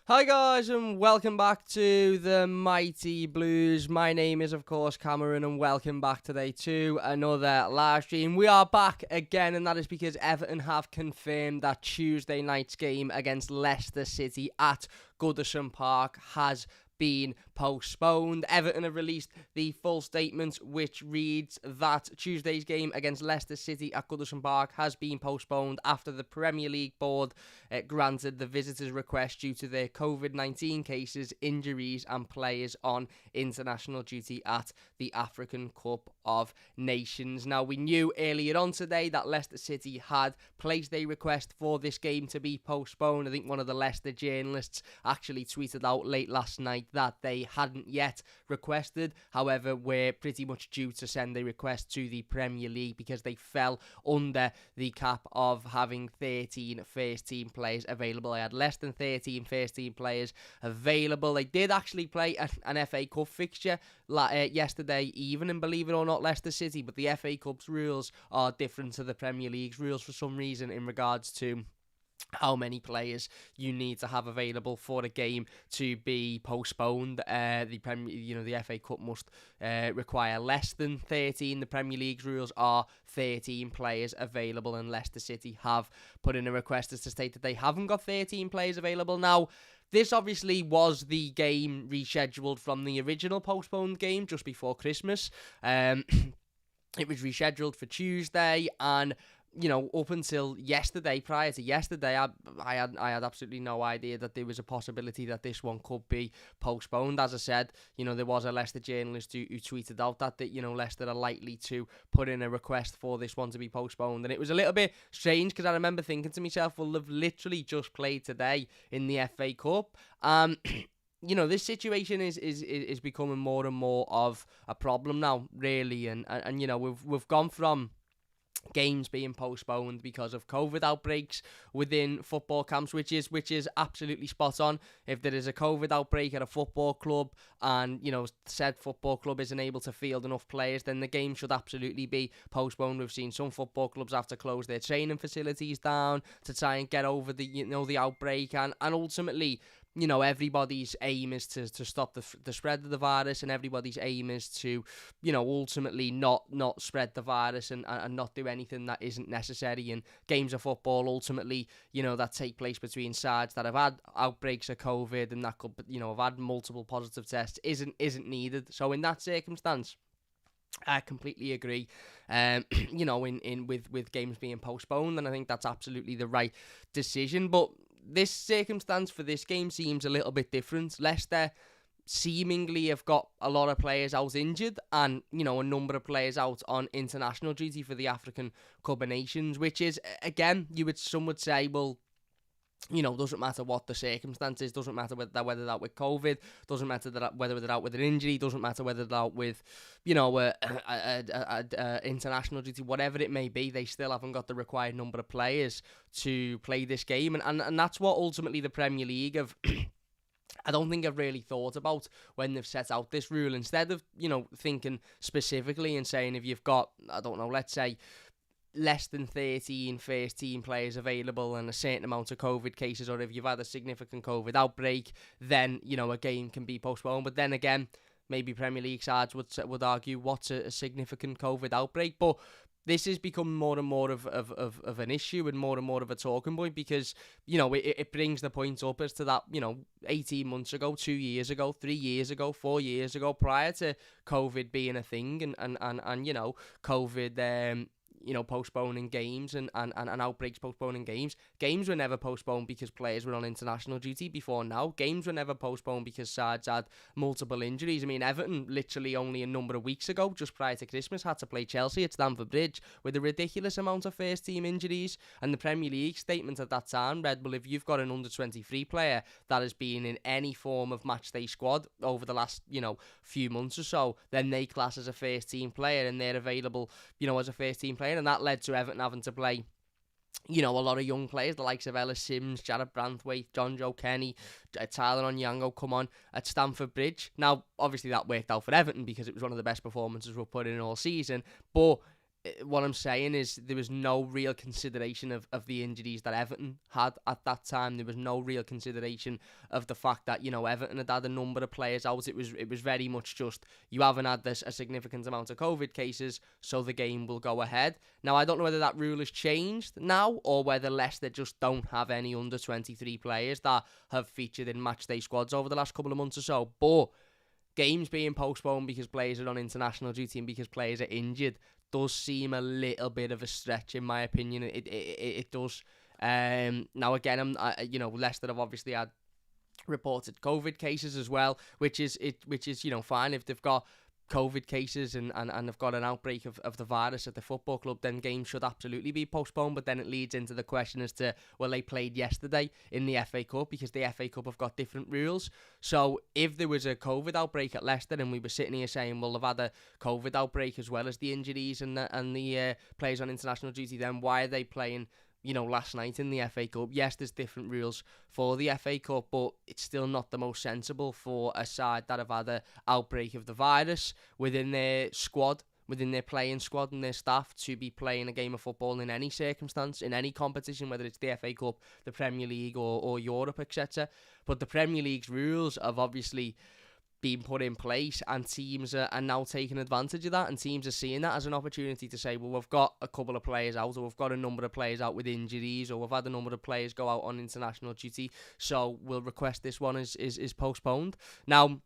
Hi guys and welcome back to the Mighty Blues. My name is of course Cameron and welcome back today to another live stream. We are back again and that is because Everton have confirmed that Tuesday night's game against Leicester City at Goodison Park has been postponed. Everton have released the full statement which reads that Tuesday's game against Leicester City at Goodison Park has been postponed after the Premier League board granted the visitors' request due to their COVID-19 cases, injuries and players on international duty at the African Cup of Nations. Now, we knew earlier on today that Leicester City had placed a request for this game to be postponed. I think one of the Leicester journalists actually tweeted out late last night that they hadn't yet requested. However, we're pretty much due to send a request to the Premier League because they fell under the cap of having 13 first-team players available. They had less than 13 first-team players available. They did actually play an FA Cup fixture yesterday evening, believe it or not, Leicester City, but the FA Cup's rules are different to the Premier League's rules for some reason in regards to how many players you need to have available for a game to be postponed. The FA Cup must require less than 13. The Premier League's rules are 13 players available, and Leicester City have put in a request as to state that they haven't got 13 players available. Now, this obviously was the game rescheduled from the original postponed game just before Christmas. It was rescheduled for Tuesday, and up until yesterday, prior to yesterday, I had absolutely no idea that there was a possibility that this one could be postponed. As I said, there was a Leicester journalist who tweeted out that Leicester are likely to put in a request for this one to be postponed. And it was a little bit strange because I remember thinking to myself, well, they've literally just played today in the FA Cup. This situation is becoming more and more of a problem now, really. And we've gone from games being postponed because of COVID outbreaks within football camps, which is absolutely spot on. If there is a COVID outbreak at a football club and said football club isn't able to field enough players, then the game should absolutely be postponed. We've seen some football clubs have to close their training facilities down to try and get over the outbreak, and ultimately everybody's aim is to stop the spread of the virus, and everybody's aim is to, ultimately not spread the virus and not do anything that isn't necessary. And games of football, ultimately, that take place between sides that have had outbreaks of COVID and that could, have had multiple positive tests, isn't needed. So in that circumstance, I completely agree. With games being postponed, and I think that's absolutely the right decision. But this circumstance for this game seems a little bit different. Leicester seemingly have got a lot of players out injured and, a number of players out on international duty for the African Cup of Nations, which is, again, some would say, well, doesn't matter what the circumstances, doesn't matter whether they're out with COVID, doesn't matter whether they're out with an injury, doesn't matter whether they're out with, international duty, whatever it may be, they still haven't got the required number of players to play this game. And that's what ultimately the Premier League have I don't think I've really thought about when they've set out this rule. Instead of, thinking specifically and saying if you've got, I don't know, let's say less than 13 first team players available and a certain amount of COVID cases, or if you've had a significant COVID outbreak, then, a game can be postponed. But then again, maybe Premier League sides would argue what's a significant COVID outbreak. But this has become more and more of an issue and more of a talking point because, it brings the point up as to that, 18 months ago, 2 years ago, 3 years ago, 4 years ago, prior to COVID being a thing and COVID, postponing games and outbreaks postponing games. Games were never postponed because players were on international duty before now. Games were never postponed because sides had multiple injuries. I mean, Everton literally only a number of weeks ago, just prior to Christmas, had to play Chelsea at Stamford Bridge with a ridiculous amount of first team injuries. And the Premier League statement at that time read, well, if you've got an under-23 player that has been in any form of matchday squad over the last, few months or so, then they class as a first team player and they're available, as a first team player. And that led to Everton having to play, a lot of young players, the likes of Ellis Sims, Jared Branthwaite, John Joe Kenny, Tyler Onyango come on at Stamford Bridge. Now, obviously that worked out for Everton because it was one of the best performances we've put in all season, but what I'm saying is there was no real consideration of the injuries that Everton had at that time. There was no real consideration of the fact that, Everton had a number of players out. It was very much just, you haven't had a significant amount of COVID cases, so the game will go ahead. Now, I don't know whether that rule has changed now, or whether Leicester just don't have any under 23 players that have featured in matchday squads over the last couple of months or so. But games being postponed because players are on international duty and because players are injured does seem a little bit of a stretch, in my opinion. It does. Now again, Leicester have obviously had reported COVID cases as well, which is fine. If they've got COVID cases and have got an outbreak of the virus at the football club, then games should absolutely be postponed. But then it leads into the question as to, well, they played yesterday in the FA Cup because the FA Cup have got different rules. So if there was a COVID outbreak at Leicester and we were sitting here saying, well, they've had a COVID outbreak as well as the injuries and the players on international duty, then why are they playing last night in the FA Cup? Yes, there's different rules for the FA Cup, but it's still not the most sensible for a side that have had an outbreak of the virus within their squad, within their playing squad and their staff, to be playing a game of football in any circumstance, in any competition, whether it's the FA Cup, the Premier League or Europe, etc. But the Premier League's rules have obviously being put in place, and teams are now taking advantage of that, and teams are seeing that as an opportunity to say, well, we've got a couple of players out, or we've got a number of players out with injuries, or we've had a number of players go out on international duty, so we'll request this one is postponed. Now,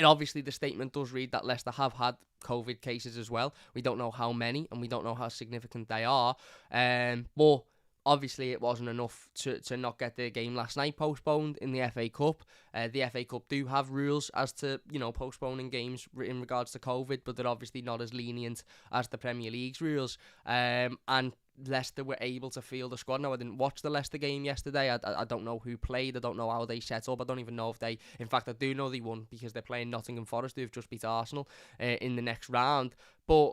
obviously the statement does read that Leicester have had COVID cases as well. We don't know how many, and we don't know how significant they are, but obviously, it wasn't enough to not get the game last night postponed in the FA Cup. The FA Cup do have rules as to, postponing games in regards to COVID, but they're obviously not as lenient as the Premier League's rules. And Leicester were able to field the squad. Now, I didn't watch the Leicester game yesterday. I don't know who played. I don't know how they set up. I don't even know if they... In fact, I do know they won because they're playing Nottingham Forest, who've just beat Arsenal in the next round. But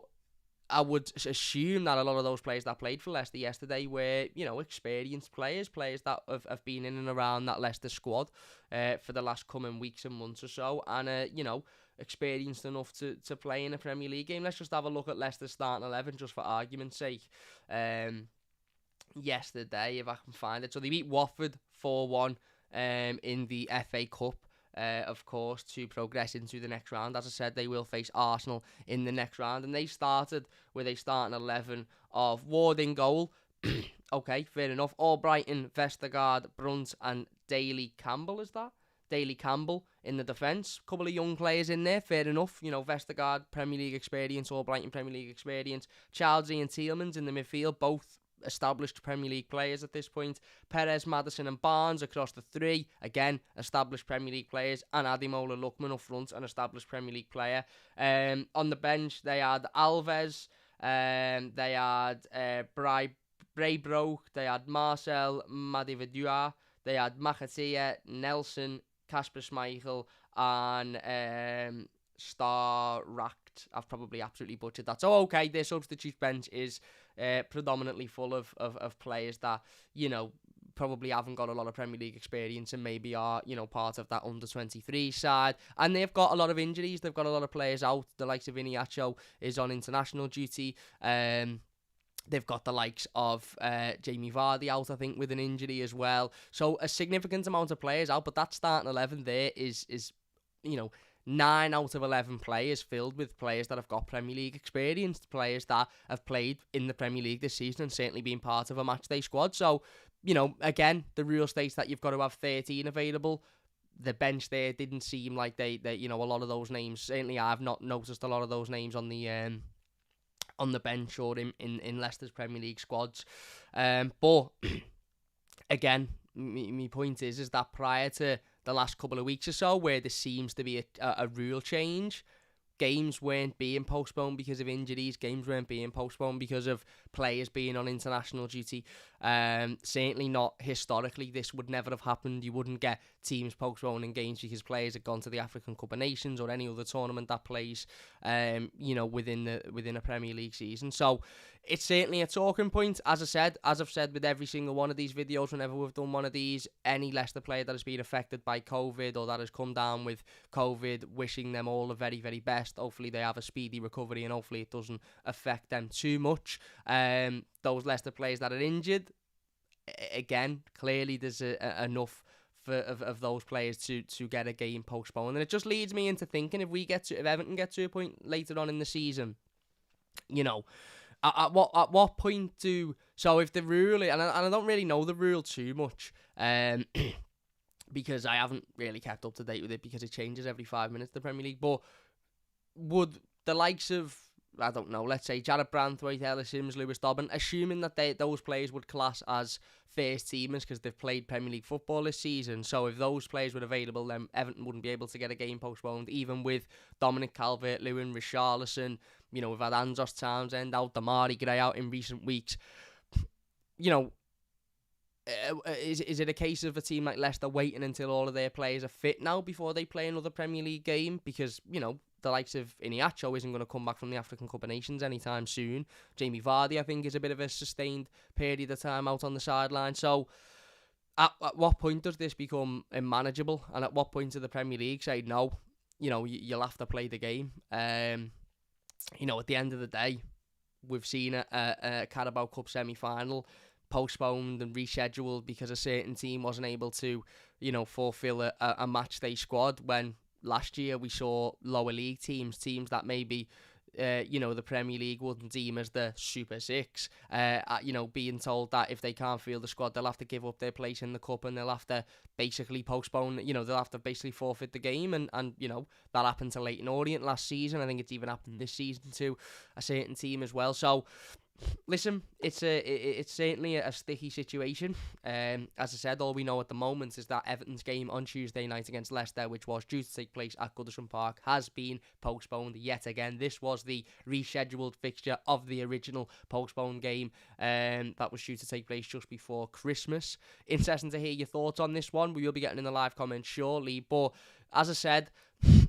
I would assume that a lot of those players that played for Leicester yesterday were, experienced players that have been in and around that Leicester squad for the last coming weeks and months or so, and, experienced enough to play in a Premier League game. Let's just have a look at Leicester's starting 11, just for argument's sake. Yesterday, if I can find it. So they beat Watford 4-1 in the FA Cup. Of course, to progress into the next round. As I said, they will face Arsenal in the next round, and they started with a starting 11 of Ward in goal. Okay, fair enough. Albrighton, Vestergaard, Brunt, and Daly Campbell, is that? Daly Campbell in the defence. Couple of young players in there, fair enough. Vestergaard, Premier League experience, Albrighton, Premier League experience. Chelsea and Tielemans in the midfield, both established Premier League players at this point. Perez, Maddison and Barnes across the three, again established Premier League players, and Ademola Lookman up front, an established Premier League player. On the bench they had Alves, they had Braybroke, they had Marcel Madividua, they had Makatia, Nelson, Kasper Schmeichel, and Starracht. I've probably absolutely butchered that. So okay, their substitute bench is predominantly full of players that, probably haven't got a lot of Premier League experience and maybe are, part of that under-23 side. And they've got a lot of injuries. They've got a lot of players out. The likes of Iheanacho is on international duty. They've got the likes of Jamie Vardy out, I think, with an injury as well. So a significant amount of players out, but that starting 11 there is 9 out of 11 players filled with players that have got Premier League experience, players that have played in the Premier League this season and certainly been part of a matchday squad. So, again, the rule states that you've got to have 13 available. The bench there didn't seem like they a lot of those names, certainly I've not noticed a lot of those names on the bench or in Leicester's Premier League squads. But, again, my point is that prior to the last couple of weeks or so, where there seems to be a rule change, games weren't being postponed because of injuries, games weren't being postponed because of players being on international duty, Certainly not historically. This would never have happened. You wouldn't get teams postponing games because players had gone to the African Cup of Nations or any other tournament that plays, within a Premier League season. So it's certainly a talking point. As I've said with every single one of these videos, whenever we've done one of these, any Leicester player that has been affected by COVID or that has come down with COVID, wishing them all the very, very best. Hopefully they have a speedy recovery and hopefully it doesn't affect them too much. Those Leicester players that are injured, again, clearly there's enough of those players to get a game postponed. And it just leads me into thinking if Everton get to a point later on in the season, at what point if the rule, and I don't really know the rule too much, because I haven't really kept up to date with it because it changes every 5 minutes, the Premier League, but would the likes of, I don't know, let's say Jarrad Branthwaite, Ellis Sims, Lewis Dobbin, assuming that those players would class as first teamers because they've played Premier League football this season, so if those players were available, then Everton wouldn't be able to get a game postponed, even with Dominic Calvert-Lewin, Richarlison, we've had Anzos Townsend out, Damari Gray out in recent weeks. Is it a case of a team like Leicester waiting until all of their players are fit now before they play another Premier League game? Because, the likes of Iheanacho isn't going to come back from the African Cup of Nations anytime soon. Jamie Vardy, I think, is a bit of a sustained period of time out on the sideline. So, at what point does this become unmanageable? And at what point does the Premier League say, no, you'll have to play the game? At the end of the day, we've seen a Carabao Cup semi-final postponed and rescheduled because a certain team wasn't able to, fulfill a match day squad, when last year we saw lower league teams that maybe, the Premier League wouldn't deem as the Super Six, being told that if they can't field the squad, they'll have to give up their place in the cup and they'll have to basically postpone, they'll have to basically forfeit the game. And that happened to Leyton Orient last season. I think it's even happened this season to a certain team as well. So, listen, it's certainly a sticky situation. As I said, all we know at the moment is that Everton's game on Tuesday night against Leicester, which was due to take place at Goodison Park, has been postponed yet again. This was the rescheduled fixture of the original postponed game that was due to take place just before Christmas. Interesting to hear your thoughts on this one. We will be getting in the live comments shortly, but as I said,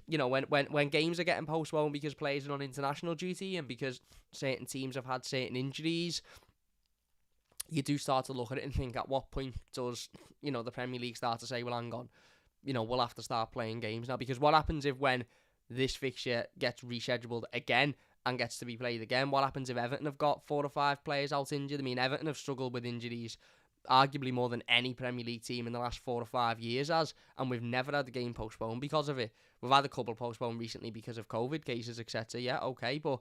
when games are getting postponed because players are on international duty and because certain teams have had certain injuries, you do start to look at it and think, at what point does, the Premier League start to say, well, hang on, we'll have to start playing games now? Because what happens if when this fixture gets rescheduled again and gets to be played again, what happens if Everton have got 4 or 5 players out injured? I mean, Everton have struggled with injuries arguably more than any Premier League team in the last 4 or 5 years has, and we've never had a game postponed because of it. We've had a couple postponed recently because of COVID cases, etc. Yeah, okay, but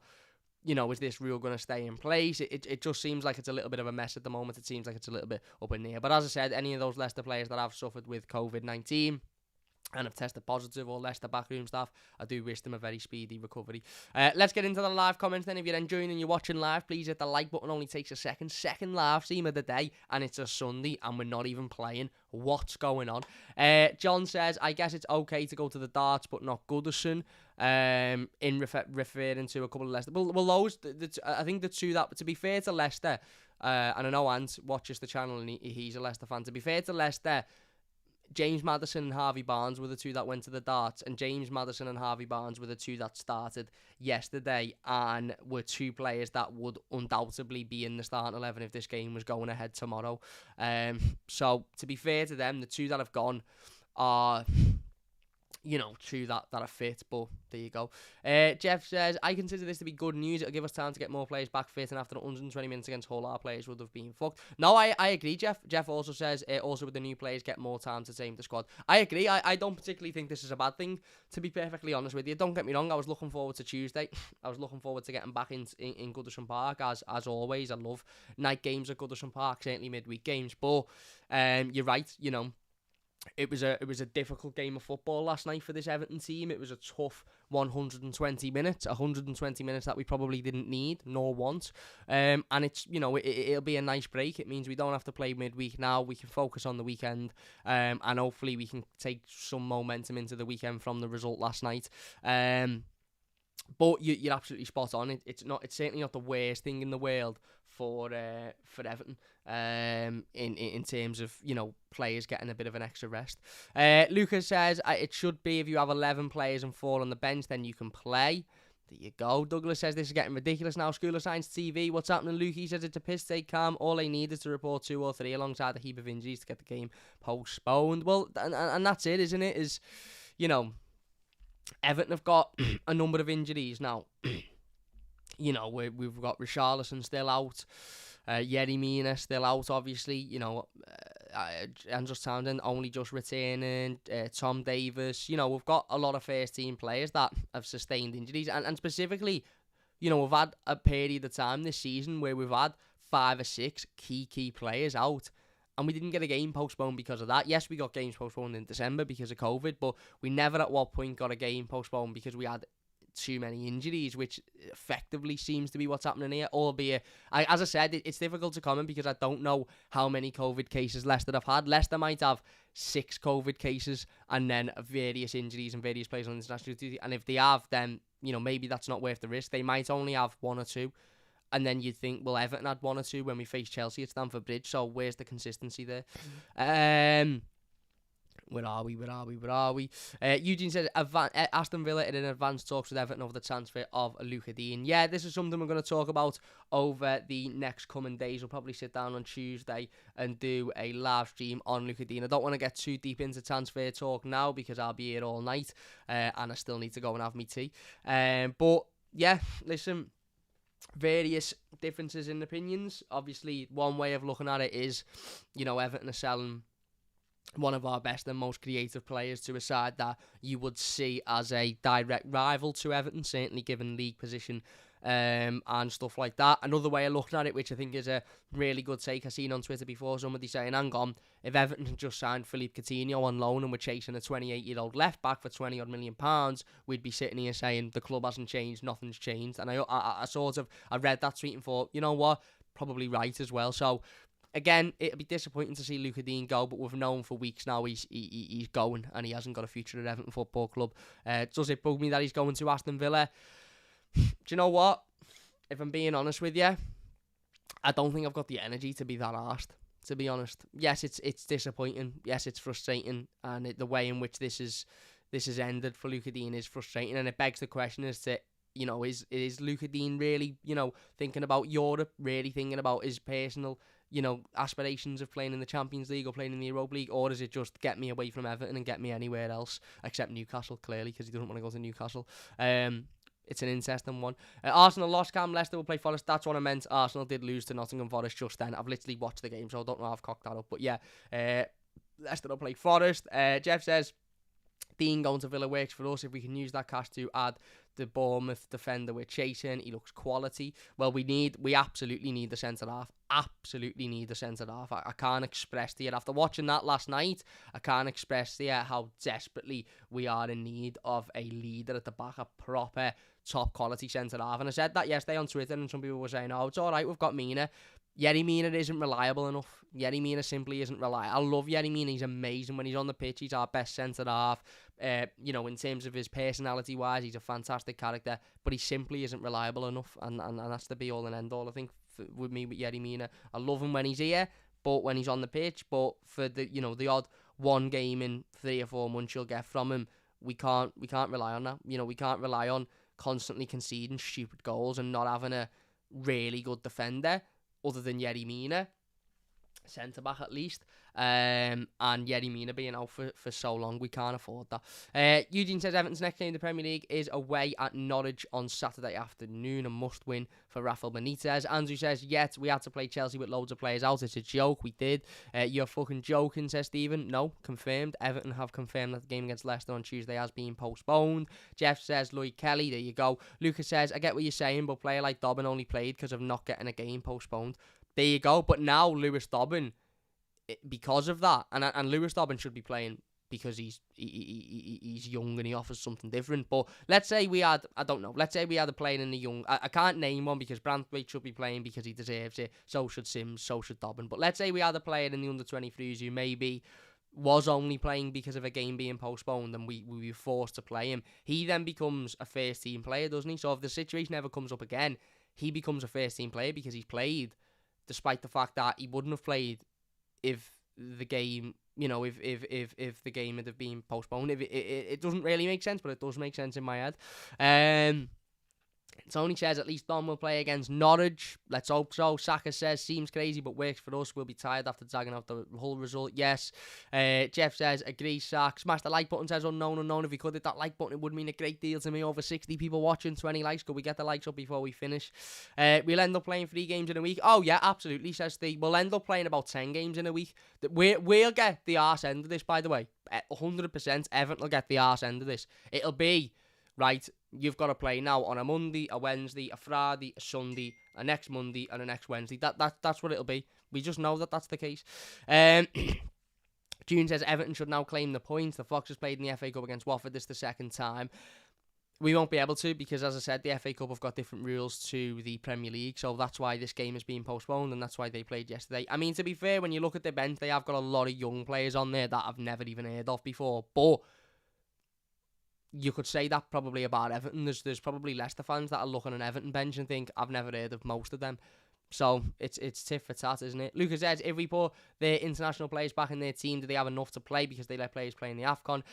is this rule going to stay in place? It just seems like it's a little bit of a mess at the moment. It seems like it's a little bit up in the air. But as I said, any of those Leicester players that have suffered with COVID-19 and have tested positive, or Leicester backroom staff, I do wish them a very speedy recovery. Let's get into the live comments then. If you're enjoying and you're watching live, please hit the like button. Only takes a second. Second live stream of the day, and it's a Sunday, and we're not even playing. What's going on? John says, I guess it's okay to go to the darts, but not Goodison. Referring to a couple of Leicester. Well, those, I think the two that, to be fair to Leicester, and I know Ant watches the channel and he's a Leicester fan. To be fair to Leicester, James Maddison and Harvey Barnes were the two that went to the darts, and James Maddison and Harvey Barnes were the two that started yesterday and were two players that would undoubtedly be in the starting 11 if this game was going ahead tomorrow. So, to be fair to them, the two that have gone are, two that are fit, but there you go. Jeff says, I consider this to be good news. It'll give us time to get more players back fit, and after 120 minutes against Hull, our players would have been fucked. No, I agree, Jeff. Jeff also says, also with the new players, get more time to tame the squad. I agree. I don't particularly think this is a bad thing, to be perfectly honest with you. Don't get me wrong, I was looking forward to Tuesday. I was looking forward to getting back in Goodison Park, as always. I love night games at Goodison Park, certainly midweek games, but you're right, It was a difficult game of football last night for this Everton team. It was a tough 120 minutes that we probably didn't need nor want. And it's, it'll be a nice break. It means we don't have to play midweek now. We can focus on the weekend, and hopefully we can take some momentum into the weekend from the result last night. But you're absolutely spot on. It's certainly not the worst thing in the world for Everton in terms of, you know, players getting a bit of an extra rest. Lucas says it should be if you have 11 players and 4 on the bench, then you can play. There you go. Douglas says this is getting ridiculous now. School of Science TV. What's happening, Luke? He says it's a piss take, calm. All they need is to report 2 or 3 alongside a heap of injuries to get the game postponed. Well, and that's it, isn't it? Is, you know, Everton have got a number of injuries now. You know, we've got Richarlison still out. Yerry Mina still out, obviously. You know, Andrew Townsend only just returning. Tom Davis. You know, we've got a lot of first-team players that have sustained injuries. And specifically, you know, we've had a period of time this season where we've had 5 or 6 key players out. And we didn't get a game postponed because of that. Yes, we got games postponed in December because of COVID. But we never at what point got a game postponed because we had too many injuries, which effectively seems to be what's happening here. Albeit, as I said, it's difficult to comment because I don't know how many COVID cases Leicester have had. Leicester might have 6 COVID cases and then various injuries and various players on international duty. And if they have, then, you know, maybe that's not worth the risk. They might only have 1 or 2. And then you'd think, well, Everton had 1 or 2 when we faced Chelsea at Stamford Bridge. So where's the consistency there? Where are we? Eugene says Aston Villa in advanced talks with Everton over the transfer of Luca Dean. Yeah, this is something we're going to talk about over the next coming days. We'll probably sit down on Tuesday and do a live stream on Luca Dean. I don't want to get too deep into transfer talk now because I'll be here all night and I still need to go and have my tea. But yeah, listen, various differences in opinions. Obviously, one way of looking at it is, you know, Everton are selling one of our best and most creative players to a side that you would see as a direct rival to Everton, certainly given league position and stuff like that. Another way of looking at it, which I think is a really good take, I've seen on Twitter before, somebody saying, hang on, if Everton had just signed Philippe Coutinho on loan and we're chasing a 28-year-old left-back for £20 million, we'd be sitting here saying the club hasn't changed, nothing's changed. And I read that tweet and thought, you know what, probably right as well. So again, it'll be disappointing to see Luca Dean go, but we've known for weeks now he's going and he hasn't got a future at Everton Football Club. Does it bug me that he's going to Aston Villa? Do you know what? If I'm being honest with you, I don't think I've got the energy to be that arsed, to be honest. Yes, it's disappointing. Yes, it's frustrating. And the way in which this has ended for Luca Dean is frustrating. And it begs the question as to, you know, is Luca Dean really, you know, thinking about Europe, really thinking about his personal, you know, aspirations of playing in the Champions League or playing in the Europa League, or does it just get me away from Everton and get me anywhere else except Newcastle, clearly, because he doesn't want to go to Newcastle. It's an interesting one. Arsenal lost, Cam. Leicester will play Forest. That's what I meant. Arsenal did lose to Nottingham Forest just then. I've literally watched the game, so I don't know how I've cocked that up. But yeah, Leicester will play Forest. Jeff says, Dean going to Villa works for us. If we can use that cash to add the Bournemouth defender we're chasing, he looks quality. Well, we absolutely need the centre-half. Absolutely need the centre-half. I can't express to you, after watching that last night, I can't express to you how desperately we are in need of a leader at the back, a proper top-quality centre-half. And I said that yesterday on Twitter, and some people were saying, oh, it's all right, we've got Mina. Yerry Mina isn't reliable enough. Yerry Mina simply isn't reliable. I love Yerry Mina. He's amazing when he's on the pitch. He's our best centre-half. You know, in terms of his personality-wise, he's a fantastic character, but he simply isn't reliable enough, and that's the be-all and end-all, I think, with Yerry Mina. I love him when he's here, but when he's on the pitch, but for the, you know, the odd one game in 3 or 4 months you'll get from him, we can't rely on that. You know, we can't rely on constantly conceding stupid goals and not having a really good defender other than Yerry Mina, centre-back at least, and Yerry Mina being out for so long, we can't afford that. Eugene says Everton's next game in the Premier League is away at Norwich on Saturday afternoon, a must-win for Rafael Benitez. Andrew says, yet we had to play Chelsea with loads of players out. It's a joke. We did. You're fucking joking, says Stephen. No, confirmed. Everton have confirmed that the game against Leicester on Tuesday has been postponed. Jeff says, Lloyd Kelly, there you go. Lucas says, I get what you're saying, but a player like Dobbin only played because of not getting a game postponed. There you go. But now Lewis Dobbin, because of that, and Lewis Dobbin should be playing because he's young and he offers something different. But let's say we had, I don't know, let's say we had a player in the young, I can't name one because Branthwaite should be playing because he deserves it, so should Sims, so should Dobbin. But let's say we had a player in the under-23s who maybe was only playing because of a game being postponed and we were forced to play him. He then becomes a first-team player, doesn't he? So if the situation ever comes up again, he becomes a first-team player because he's played despite the fact that he wouldn't have played if the game, if the game had been postponed. It doesn't really make sense, but it does make sense in my head. Tony says at least Don will play against Norwich. Let's hope so. Saka says seems crazy but works for us. We'll be tired after tagging out the whole result. Yes. Jeff says agree, Sack. Smash the like button, says unknown. If we could hit that like button, it would mean a great deal to me. Over 60 people watching, 20 likes. Could we get the likes up before we finish? We'll end up playing 3 games in a week. Oh yeah, absolutely, says Steve. We'll end up playing about 10 games in a week. We'll get the arse end of this, by the way. 100% Everton will get the arse end of this. It'll be, right, you've got to play now on a Monday, a Wednesday, a Friday, a Sunday, a next Monday, and a next Wednesday. That's what it'll be. We just know that that's the case. June says Everton should now claim the points. The Foxes played in the FA Cup against Watford. This the second time. We won't be able to because, as I said, the FA Cup have got different rules to the Premier League, so that's why this game is being postponed, and that's why they played yesterday. I mean, to be fair, when you look at the bench, they have got a lot of young players on there that I've never even heard of before, but you could say that probably about Everton. There's probably Leicester fans that are looking at Everton bench and think, I've never heard of most of them. So it's tit for tat, isn't it? Lucas says, if we put their international players back in their team, do they have enough to play because they let players play in the AFCON?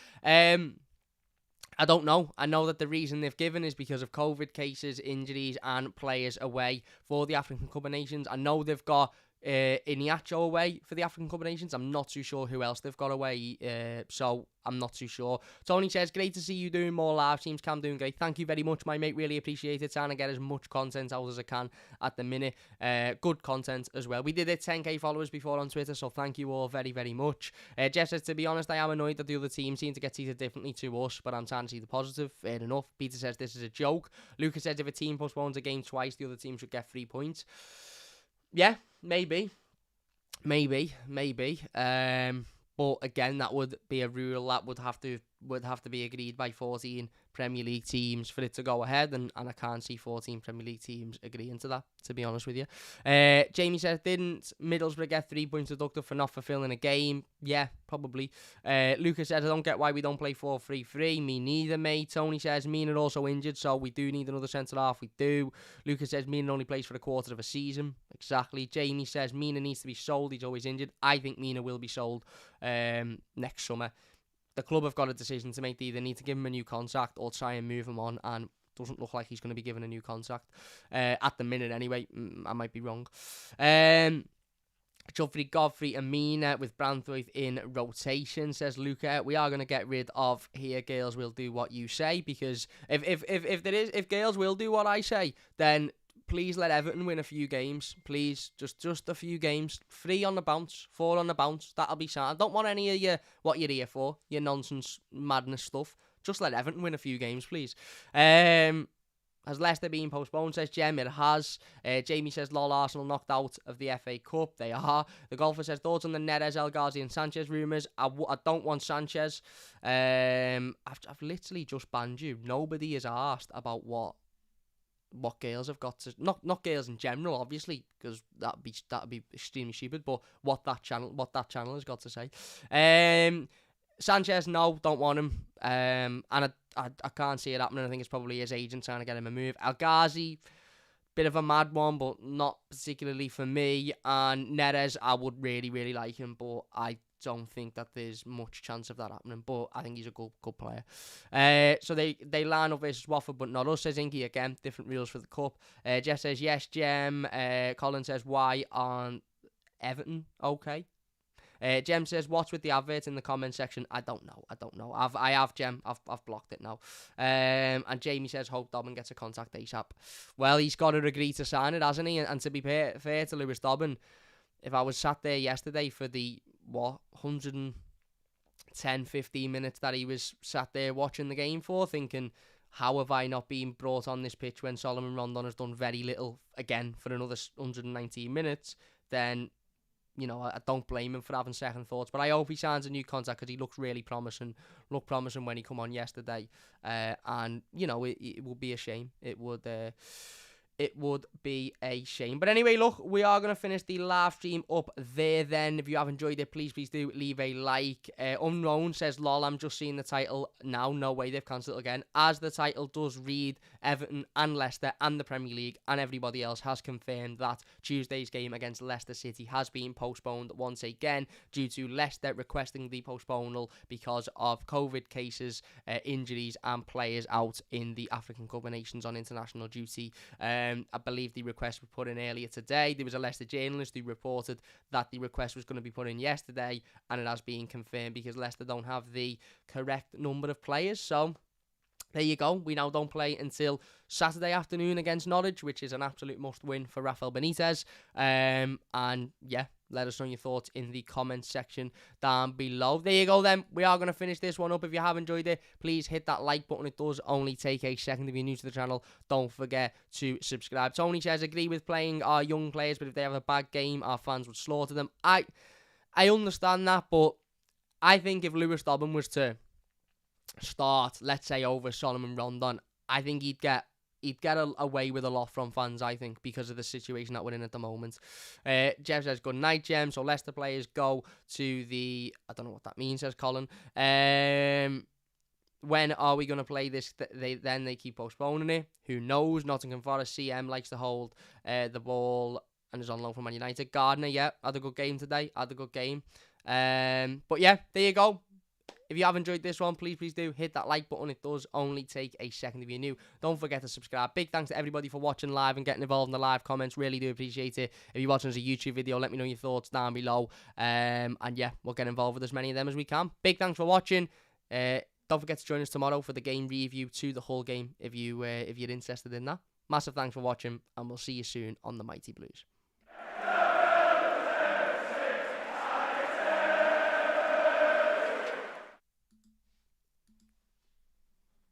I don't know. I know that the reason they've given is because of COVID cases, injuries, and players away for the African Cup of Nations. I know they've got Iniacho away for the African Cup of Nations. I'm not too sure who else they've got away, so I'm not too sure. Tony says, great to see you doing more live streams. Cam doing great. Thank you very much, my mate. Really appreciate it. Trying to get as much content out as I can at the minute. Good content as well. We did hit 10k followers before on Twitter, so thank you all very, very much. Jeff says, to be honest, I am annoyed that the other team seem to get treated differently to us, but I'm trying to see the positive. Fair enough. Peter says, this is a joke. Lucas says, if a team postpones a game twice, the other team should get 3 points. Yeah, maybe. But again, that would be a rule that would have to be agreed by 14 Premier League teams for it to go ahead, and I can't see 14 Premier League teams agreeing to that, to be honest with you. Jamie says, didn't Middlesbrough get 3 points deducted for not fulfilling a game? Yeah, probably. Lucas says, I don't get why we don't play 4-3-3. Me neither, mate. Tony says, Mina also injured, so we do need another centre-half. We do. Lucas says, Mina only plays for a quarter of a season. Exactly. Jamie says, Mina needs to be sold. He's always injured. I think Mina will be sold next summer. The club have got a decision to make. They either need to give him a new contract or try and move him on, and doesn't look like he's going to be given a new contract at the minute anyway. I might be wrong. Godfrey and Mina with Branthwaite in rotation, says Luca. We are going to get rid of here. Gales will do what you say, because if Gales will do what I say, then please let Everton win a few games. Please, just a few games. 3 on the bounce, 4 on the bounce. That'll be sad. I don't want any of what you're here for, your nonsense, madness stuff. Just let Everton win a few games, please. Has Leicester been postponed, says Jem? It has. Jamie says, lol, Arsenal knocked out of the FA Cup. They are. The golfer says, thoughts on the Neres, El Ghazi and Sanchez rumours? I don't want Sanchez. I've literally just banned you. Nobody is asked about what Gales have got to, not Gales in general, obviously, because that'd be extremely stupid, but what that channel has got to say. Sanchez, no, don't want him. And I can't see it happening. I think it's probably his agent trying to get him a move. El Ghazi, bit of a mad one, but not particularly for me. And Neres, I would really, really like him, but I don't think that there's much chance of that happening, but I think he's a good player. So they line up versus Watford, but not us, says Inky. Again, different rules for the Cup. Jeff says, yes, Jem. Colin says, why aren't Everton okay? Jem says, what's with the advert in the comment section? I don't know. I have Jem. I've blocked it now. And Jamie says, hope Dobbin gets a contact ASAP. Well, he's got to agree to sign it, hasn't he? And to be fair to Lewis Dobbin, if I was sat there yesterday for the 110, 15 minutes that he was sat there watching the game for, thinking, how have I not been brought on this pitch when Solomon Rondon has done very little again for another 119 minutes, then, I don't blame him for having second thoughts. But I hope he signs a new contract, because he looks really promising. Looked promising when he come on yesterday. And, it would be a shame. It would it would be a shame. But anyway, look, we are going to finish the live stream up there then. If you have enjoyed it, please do leave a like. Unknown says, lol, I'm just seeing the title now. No way, they've cancelled it again. As the title does read, Everton and Leicester and the Premier League and everybody else has confirmed that Tuesday's game against Leicester City has been postponed once again due to Leicester requesting the postponement because of COVID cases, injuries and players out in the African Cup of Nations on international duty. I believe the request was put in earlier today. There was a Leicester journalist who reported that the request was going to be put in yesterday, and it has been confirmed because Leicester don't have the correct number of players. So there you go. We now don't play until Saturday afternoon against Norwich, which is an absolute must-win for Rafael Benitez. And yeah, let us know your thoughts in the comments section down below. There you go then. We are going to finish this one up. If you have enjoyed it, please hit that like button. It does only take a second. If you're new to the channel, don't forget to subscribe. Tony says, agree with playing our young players, but if they have a bad game, our fans would slaughter them. I understand that, but I think if Lewis Dobbin was to start, let's say, over Solomon Rondon, I think he'd get away with a lot from fans, I think, because of the situation that we're in at the moment. Jeff says, good night, Jem. So Leicester players go to the, I don't know what that means, says Colin. When are we going to play this? Then they keep postponing it. Who knows? Nottingham Forest CM likes to hold the ball and is on loan from Man United. Gardner, yeah, had a good game today. Had a good game. But yeah, there you go. If you have enjoyed this one, please do hit that like button. It does only take a second if you're new. Don't forget to subscribe. Big thanks to everybody for watching live and getting involved in the live comments. Really do appreciate it. If you're watching as a YouTube video, let me know your thoughts down below. And yeah, we'll get involved with as many of them as we can. Big thanks for watching. Don't forget to join us tomorrow for the game review to the Hull game if you're interested in that. Massive thanks for watching, and we'll see you soon on the Mighty Blues.